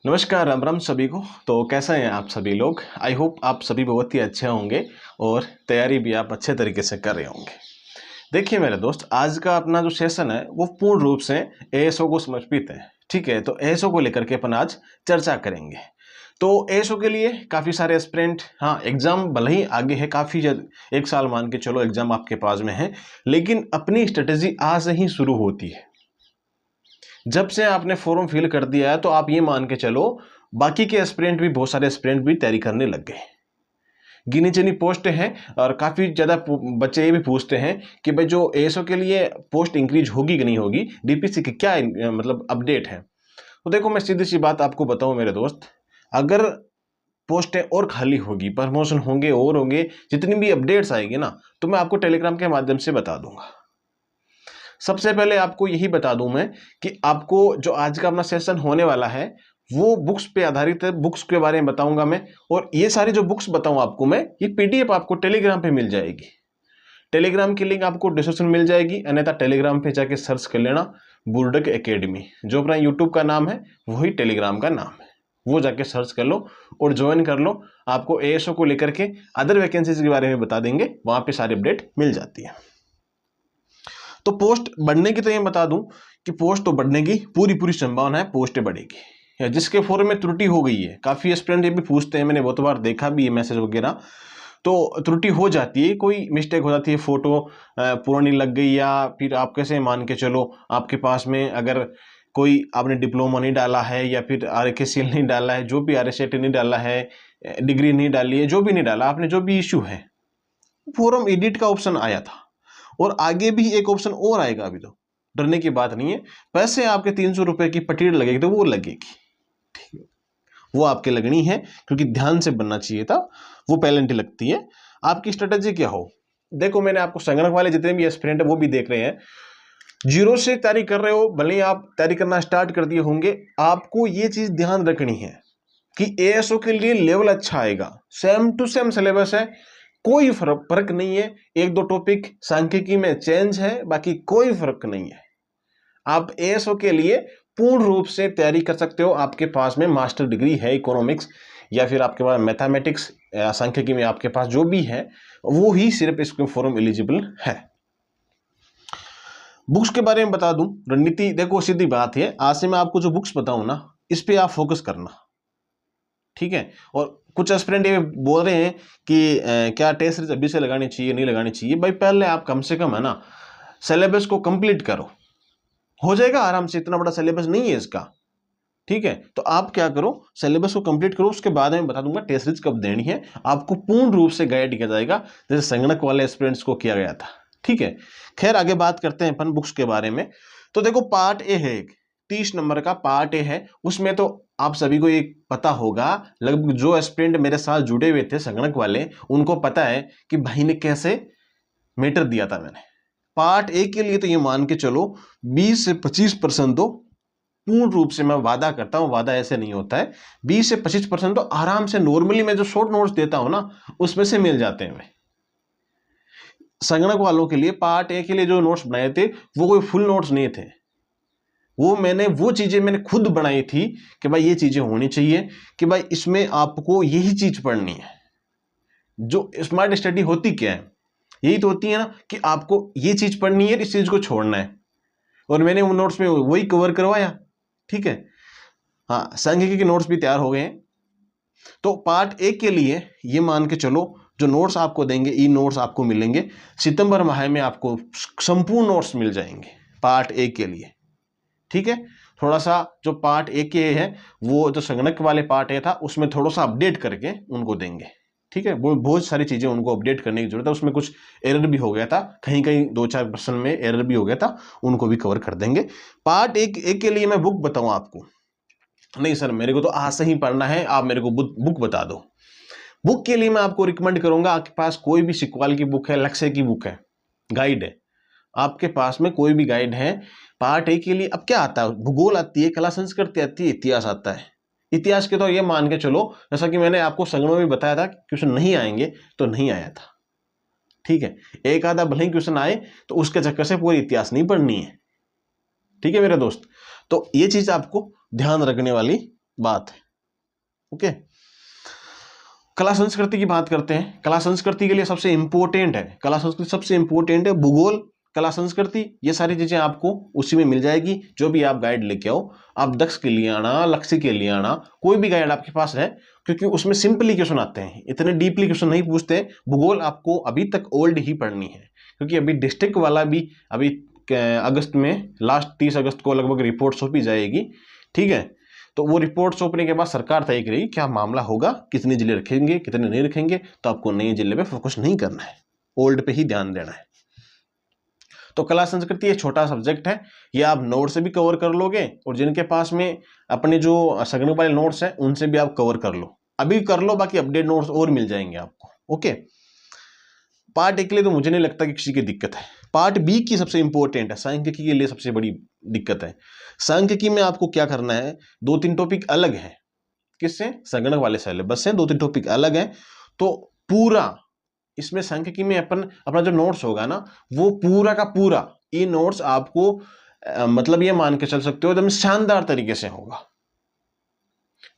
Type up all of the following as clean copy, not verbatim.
नमस्कार, राम राम सभी को। तो कैसे हैं आप सभी लोग? आई होप आप सभी बहुत ही अच्छे होंगे और तैयारी भी आप अच्छे तरीके से कर रहे होंगे। देखिए मेरे दोस्त, आज का अपना जो सेशन है वो पूर्ण रूप से एएसओ को समर्पित है। ठीक है, तो एएसओ को लेकर के अपन आज चर्चा करेंगे। तो एएसओ के लिए काफ़ी सारे एस्पिरेंट, हाँ एग्जाम भले ही आगे है, काफ़ी एक साल मान के चलो एग्जाम आपके पास में है, लेकिन अपनी स्ट्रेटेजी आज से ही शुरू होती है। जब से आपने फॉर्म फिल कर दिया है तो आप ये मान के चलो बाकी के एस्पिरेंट भी, बहुत सारे एस्पिरेंट भी तैयारी करने लग गए। गिनी चुनी पोस्ट है और काफ़ी ज़्यादा बच्चे ये भी पूछते हैं कि भाई जो एएसओ के लिए पोस्ट इंक्रीज होगी कि नहीं होगी, डीपीसी की क्या मतलब अपडेट है। तो देखो, मैं सीधी सी बात आपको बताऊं मेरे दोस्त, अगर पोस्टें और खाली होगी, प्रमोशन होंगे और होंगे, जितनी भी अपडेट्स आएगी ना, तो मैं आपको टेलीग्राम के माध्यम से बता दूंगा। सबसे पहले आपको यही बता दूं मैं कि आपको जो आज का अपना सेशन होने वाला है वो बुक्स पे आधारित है। बुक्स के बारे में बताऊंगा मैं, और ये सारी जो बुक्स बताऊं आपको मैं, ये पीडीएफ आपको टेलीग्राम पे मिल जाएगी। टेलीग्राम की लिंक आपको डिस्क्रिप्शन मिल जाएगी, अन्यथा टेलीग्राम पे जाके सर्च कर लेना बुर्डक एकेडमी। जो अपना यूट्यूब का नाम है वही टेलीग्राम का नाम है, वो जाके सर्च कर लो और ज्वाइन कर लो। आपको एएसओ को लेकर के अदर वैकेंसीज के बारे में बता देंगे, वहां पे सारी अपडेट मिल जाती है। तो पोस्ट बढ़ने की तो ये बता दूं कि पोस्ट तो बढ़ने की पूरी पूरी संभावना है, पोस्ट बढ़ेगी। या जिसके फॉर्म में त्रुटि हो गई है, काफ़ी एस्पिरेंट ये भी पूछते हैं, मैंने बहुत बार देखा भी है मैसेज वगैरह, तो त्रुटि हो जाती है, कोई मिस्टेक हो जाती है, फोटो पुरानी लग गई, या फिर आप कैसे मान के चलो आपके पास में अगर कोई आपने डिप्लोमा नहीं डाला है, या फिर आरकेसीएल नहीं डाला है, जो भी आरएसएटी नहीं डाला है, डिग्री नहीं डाली है, जो भी नहीं डाला आपने, जो भी इशू है, फॉर्म एडिट का ऑप्शन आया था और आगे भी एक ऑप्शन और आएगा। अभी तो डरने की बात नहीं है। पैसे आपके 300 रुपए की पटीर लगेगी तो वो लगेगी, ठीक है, वो आपके लगनी है, क्योंकि ध्यान से बनना चाहिए था, वो पेनल्टी लगती है। आपकी स्ट्रेटेजी क्या हो, देखो मैंने आपको संगणक वाले जितने भी एस्पिरेंट है वो भी देख रहे हैं, जीरो से तैयारी कर रहे हो, भले ही आप तैयारी करना स्टार्ट कर दिए होंगे, आपको ये चीज ध्यान रखनी है कि एएसओ के लिए लेवल अच्छा आएगा, सेम टू सेम सिलेबस है, कोई फर्क नहीं है। एक दो टॉपिक सांख्यिकी में चेंज है, बाकी कोई फर्क नहीं है। आप एएसओ के लिए पूर्ण रूप से तैयारी कर सकते हो। आपके पास में मास्टर डिग्री है इकोनॉमिक्स, या फिर आपके पास मैथमेटिक्स या सांख्यिकी में आपके पास जो भी है, वो ही सिर्फ इसके फॉर्म एलिजिबल है। बुक्स के बारे में बता दूं, रणनीति देखो सीधी बात है, आज से मैं आपको जो बुक्स बताऊं ना, इस पे आप फोकस करना, ठीक है। और कुछ एस्पिरेंट ये बोल रहे हैं कि क्या टेस्ट सीरीज अभी से लगानी चाहिए, नहीं लगानी चाहिए। भाई पहले आप कम से कम है ना सिलेबस को कंप्लीट करो, हो जाएगा आराम से, इतना बड़ा सिलेबस नहीं है इसका, ठीक है। तो आप क्या करो, सिलेबस को कंप्लीट करो, उसके बाद मैं बता दूंगा टेस्ट सीरीज कब देनी है, आपको पूर्ण रूप से गाइड किया जाएगा जैसे संगणक वाले एस्पिरेंट्स को किया गया था, ठीक है। खैर आगे बात करते हैं अपन बुक्स के बारे में। तो देखो पार्ट ए है, 30 नंबर का पार्ट ए है, उसमें तो आप सभी को ये पता होगा, लगभग जो एस्पिरेंट मेरे साथ जुड़े हुए थे संगणक वाले, उनको पता है कि भाई ने कैसे मैटर दिया था मैंने। पार्ट ए के लिए तो ये मान के चलो 20 से 25% तो पूर्ण रूप से मैं वादा करता हूं, वादा ऐसे नहीं होता है, 20 से 25% तो आराम से नॉर्मली मैं जो शॉर्ट नोट्स देता हूं ना उसमें से मिल जाते हैं। संगणक वालों के लिए पार्ट ए के लिए जो नोट्स बनाए थे वो कोई फुल नोट्स नहीं थे, वो चीजें मैंने खुद बनाई थी कि भाई ये चीजें होनी चाहिए, कि भाई इसमें आपको यही चीज पढ़नी है। जो स्मार्ट स्टडी होती क्या है, यही तो होती है ना कि आपको ये चीज पढ़नी है, इस चीज को छोड़ना है, और मैंने उन नोट्स में वही कवर करवाया, ठीक है। हाँ, सांख्यिकी के नोट्स भी तैयार हो गए हैं। तो पार्ट ए के लिए ये मान के चलो जो नोट्स आपको देंगे, ई नोट्स आपको मिलेंगे सितंबर माह में, आपको संपूर्ण नोट्स मिल जाएंगे पार्ट ए के लिए, ठीक है। थोड़ा सा जो पार्ट ए के है, वो जो संगणक वाले पार्ट ए था उसमें थोड़ा सा अपडेट करके उनको देंगे, ठीक है। वो बहुत सारी चीजें उनको अपडेट करने की जरूरत है, उसमें कुछ एरर भी हो गया था, कहीं कहीं 2-4% में एरर भी हो गया था, उनको भी कवर कर देंगे। पार्ट ए के लिए मैं बुक बताऊं आपको, नहीं सर मेरे को तो आज से ही पढ़ना है, आप मेरे को बुक बता दो। बुक के लिए मैं आपको रिकमेंड करूंगा, आपके पास कोई भी सिक्वाल की बुक है, लक्ष्य की बुक है, गाइड है, आपके पास में कोई भी गाइड है पार्ट ए के लिए। अब क्या आता है, भूगोल आती है, कला संस्कृति आती है, इतिहास आता है। इतिहास के तो ये मान के चलो, जैसा कि मैंने आपको संगणक में बताया था क्वेश्चन नहीं आएंगे, तो नहीं आया था, ठीक है। एक आधा भले ही क्वेश्चन आए तो उसके चक्कर से पूरी इतिहास नहीं पढ़नी है, ठीक है मेरे दोस्त। तो ये चीज आपको ध्यान रखने वाली बात है। ओके, कला संस्कृति की बात करते हैं। कला संस्कृति के लिए सबसे इंपॉर्टेंट है, कला संस्कृति सबसे इंपॉर्टेंट है भूगोल, कला संस्कृति, ये सारी चीजें आपको उसी में मिल जाएगी। जो भी आप गाइड लेके आओ, आप दक्ष के लिए आना, लक्ष्य के लिए आना, कोई भी गाइड आपके पास है, क्योंकि उसमें सिंपली क्वेश्चन आते हैं, इतने डीपली क्वेश्चन नहीं पूछते। भूगोल आपको अभी तक ओल्ड ही पढ़नी है, क्योंकि अभी डिस्ट्रिक्ट वाला भी अभी अगस्त में, लास्ट 30 अगस्त को लगभग रिपोर्ट सौंपी जाएगी। ठीक है, तो वो रिपोर्ट सौंपने के बाद सरकार तय करेगी क्या मामला होगा, कितने जिले रखेंगे कितने नहीं रखेंगे। तो आपको नए जिले पे फोकस नहीं करना है, ओल्ड पे ही ध्यान देना है। तो कला संस्कृति एक छोटा सब्जेक्ट है, ये आप नोट से भी कवर कर लोगे, और जिनके पास में अपने जो संगणक वाले नोट्स हैं उनसे भी आप कवर कर लो, अभी कर लो, बाकी अपडेट नोट्स और मिल जाएंगे आपको। ओके, पार्ट ए के लिए तो मुझे नहीं लगता कि किसी की दिक्कत है। पार्ट बी की सबसे इंपॉर्टेंट है, सांख्यिकी के लिए सबसे बड़ी दिक्कत है। सांख्यिकी में आपको क्या करना है, 2-3 टॉपिक अलग हैं, किससे, संगणक वाले सिलेबस से 2-3 टॉपिक अलग हैं। तो पूरा इसमें सांख्यिकी में अपना जो नोट्स होगा ना, वो पूरा का पूरा ये नोट्स आपको मतलब ये मान के चल सकते हो एकदम शानदार तरीके से होगा।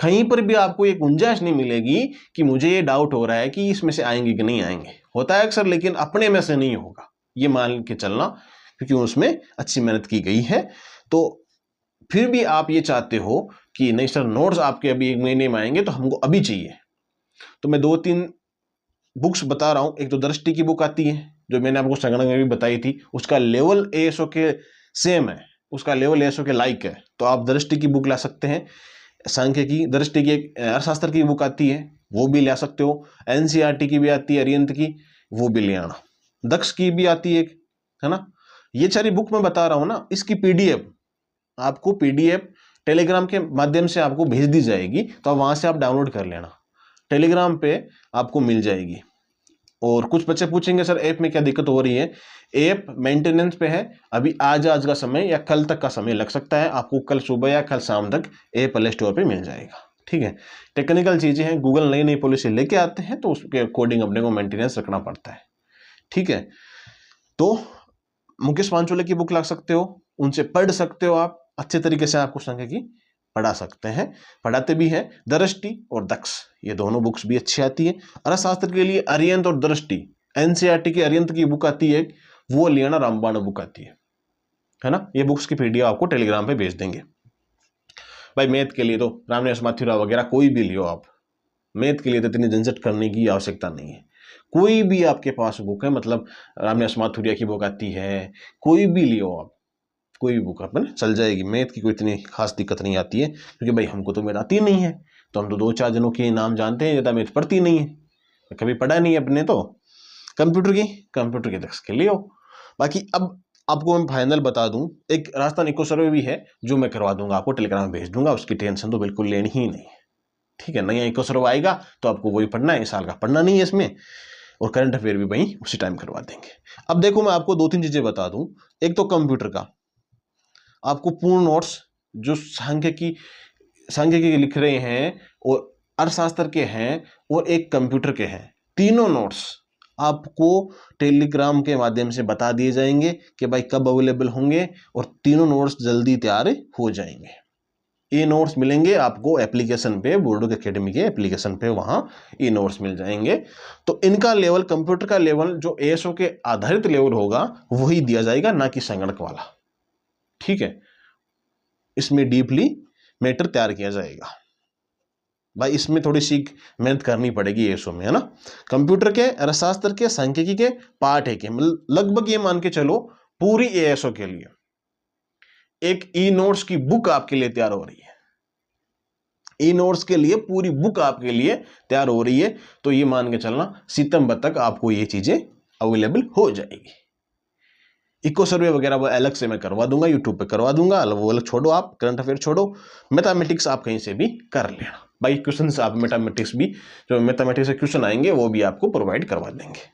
कहीं पर भी आपको ये गुंजाइश नहीं मिलेगी कि मुझे ये डाउट हो रहा है कि इसमें से आएंगे कि नहीं आएंगे, होता है अक्सर, लेकिन अपने में से नहीं होगा, ये मान के चलना, क्योंकि उसमें अच्छी मेहनत की गई है। तो फिर भी आप ये चाहते हो कि नहीं सर नोट्स आपके अभी 1 महीने में आएंगे तो हमको अभी चाहिए, तो मैं 2-3 बुक्स बता रहा हूं। एक तो दृष्टि की बुक आती है, जो मैंने आपको संगणक में भी बताई थी, उसका लेवल एएसओ के सेम है, उसका लेवल एएसओ के लाइक है, तो आप दृष्टि की बुक ला सकते हैं। सांख्यिकी, दृष्टि की एक अर्थशास्त्र की बुक आती है, वो भी ले सकते हो। एनसीईआरटी की भी आती है, अरिहंत की, वो भी ले आना। दक्ष की भी आती है ना। ये सारी बुक मैं बता रहा हूं ना, इसकी पीडीएफ आपको टेलीग्राम के माध्यम से आपको भेज दी जाएगी, तो वहां से आप डाउनलोड कर लेना, टेलीग्राम पे आपको मिल जाएगी। और कुछ बच्चे पूछेंगे सर ऐप में क्या दिक्कत हो रही है, ऐप मेंटेनेंस पे है, अभी आज का समय या कल तक का समय लग सकता है, आपको कल सुबह या कल शाम तक ऐप प्ले स्टोर पे मिल जाएगा। ठीक है, टेक्निकल चीजें हैं, गूगल नई नई पॉलिसी लेके आते हैं, तो उसके अकॉर्डिंग अपने को मेंटेनेंस रखना पड़ता है। ठीक है, तो मुकेश पांचोले की बुक ला सकते हो, उनसे पढ़ सकते हो, आप अच्छे तरीके से आपको सांख्यिकी पढ़ा सकते हैं, पढ़ाते भी हैं। दृष्टि और दक्ष ये दोनों बुक्स भी अच्छी आती है। अर्थशास्त्र के लिए अरिहंत और दृष्टि, एनसीईआरटी की अरिहंत की बुक आती है, वो लियाना रामबाण बुक आती है ना। ये बुक्स की पीडीएफ आपको टेलीग्राम पे भेज देंगे। भाई मैथ के लिए तो रामनिवास माथुरा वगैरह कोई भी लियो आप, मैथ के लिए तो इतनी झंझट करने की आवश्यकता नहीं है। कोई भी आपके पास बुक है, मतलब रामनिवास माथुरिया की बुक आती है, कोई भी लियो आप, कोई भी बुक अपन चल जाएगी। मैथ की कोई इतनी खास दिक्कत नहीं आती है, क्योंकि भाई हमको तो मैथ आती नहीं है, तो हम तो 2-4 जनों के नाम जानते हैं, ज़्यादा मैथ पढ़ती नहीं है, कभी पढ़ा नहीं है अपने। तो कंप्यूटर के दक्ष के लिए हो। बाकी अब आपको मैं फाइनल बता दूं, एक राजस्थान इको सर्वे भी है, जो मैं करवा दूंगा, आपको टेलीग्राम में भेज दूंगा, उसकी टेंशन तो बिल्कुल लेनी ही नहीं है। ठीक है, नया इको सर्वे आएगा तो आपको वही पढ़ना है, इस साल का पढ़ना नहीं है इसमें, और करंट अफेयर भी वही उसी टाइम करवा देंगे। अब देखो मैं आपको 2-3 चीजें बता दूं। एक तो कंप्यूटर का आपको पूर्ण नोट्स जो सांख्यिकी लिख रहे हैं, और अर्थशास्त्र के हैं, और एक कंप्यूटर के हैं, तीनों नोट्स आपको टेलीग्राम के माध्यम से बता दिए जाएंगे कि भाई कब अवेलेबल होंगे, और तीनों नोट्स जल्दी तैयार हो जाएंगे। ये नोट्स मिलेंगे आपको एप्लीकेशन पे, बोर्डो एकेडमी के एप्लीकेशन पे, वहां ये नोट्स मिल जाएंगे। तो इनका लेवल, कंप्यूटर का लेवल जो एएसओ के आधारित लेवल होगा वही दिया जाएगा, ना कि संगणक वाला। ठीक है, इसमें डीपली मैटर तैयार किया जाएगा। भाई इसमें थोड़ी सी मेहनत करनी पड़ेगी एएसओ में, है ना। कंप्यूटर के, अर्थशास्त्र के, सांख्यिकी के पार्ट है के लगभग ये मान के चलो पूरी एएसओ के लिए एक ई नोट्स की बुक आपके लिए तैयार हो रही है। ई नोट्स के लिए पूरी बुक आपके लिए तैयार हो रही है, तो ये मान के चलना सितंबर तक आपको ये चीजें अवेलेबल हो जाएगी। इको सर्वे वगैरह वो अलग से मैं करवा दूंगा, यूट्यूब पे करवा दूंगा, वो अलग छोड़ो, आप करंट अफेयर छोड़ो। मैथमेटिक्स आप कहीं से भी कर लेना, भाई क्वेश्चन आप मैथमेटिक्स भी, जो मैथमेटिक्स से क्वेश्चन आएंगे वो भी आपको प्रोवाइड करवा देंगे।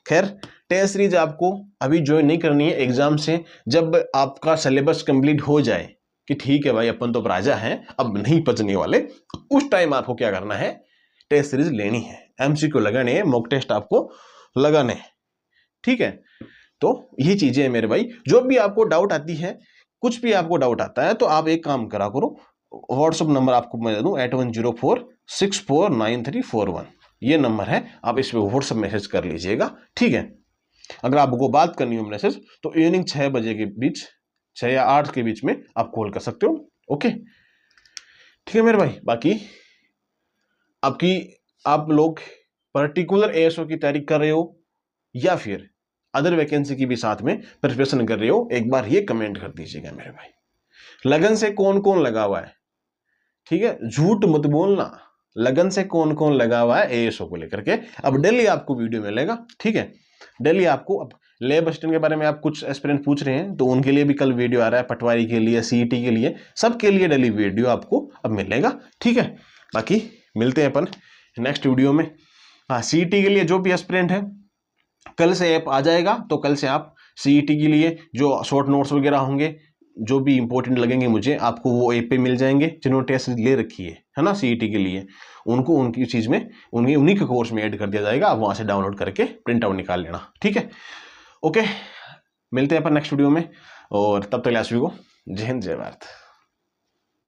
खैर टेस्ट सीरीज आपको अभी ज्वाइन नहीं करनी है, एग्जाम से जब आपका सिलेबस कंप्लीट हो जाए कि ठीक है भाई अपन तो राजा हैं, अब नहीं बचने वाले, उस टाइम आपको क्या करना है, टेस्ट सीरीज लेनी है, एमसीक्यू लगाने हैं, मॉक टेस्ट आपको लगाने हैं। ठीक है, तो ये चीजें हैं मेरे भाई। जो भी आपको डाउट आती है, कुछ भी आपको डाउट आता है, तो आप एक काम करा करो, व्हाट्सअप नंबर आपको मैं दे दूँ 8104649341, ये नंबर है, आप इस पर व्हाट्सअप मैसेज कर लीजिएगा, ठीक है। अगर आपको बात करनी हो मैसेज तो इवनिंग 6 बजे के बीच, 6 या 8 के बीच में आप कॉल कर सकते हो, ओके, ठीक है मेरे भाई। बाकी आप लोग पर्टिकुलर एएसओ की तैयारी कर रहे हो या फिर अदर वैकेंसी की भी साथ में प्रिपरेशन कर रहे हो, एक बार ये कमेंट कर दीजिएगा मेरे भाई। लगन से कौन कौन लगा हुआ है, ठीक है, झूठ मत बोलना, लगन से कौन कौन लगा हुआ है एएसओ को लेकर के। अब डेली आपको वीडियो मिलेगा, ठीक है, डेली आपको। अब लैब असिस्टेंट के बारे में आप कुछ एस्पिरेंट पूछ रहे हैं तो उनके लिए भी कल वीडियो आ रहा है, पटवारी के लिए, सीईटी के लिए, सबके लिए डेली वीडियो आपको अब मिलेगा, ठीक है। बाकी मिलते हैं अपन नेक्स्ट वीडियो में। हाँ, सीईटी के लिए जो भी एस्पिरेंट है, कल से ऐप आ जाएगा, तो कल से आप सीईटी के लिए जो शॉर्ट नोट्स वगैरह होंगे, जो भी इंपॉर्टेंट लगेंगे मुझे, आपको वो ऐप पे मिल जाएंगे। जिन्होंने टेस्ट ले रखी है ना सीईटी के लिए, उनको उनकी चीज़ में उन्हीं के कोर्स में ऐड कर दिया जाएगा, आप वहाँ से डाउनलोड करके प्रिंट आउट निकाल लेना, ठीक है, ओके। मिलते हैं अपन नेक्स्ट वीडियो में, और तब तक सभी को जय हिंद जय भारत।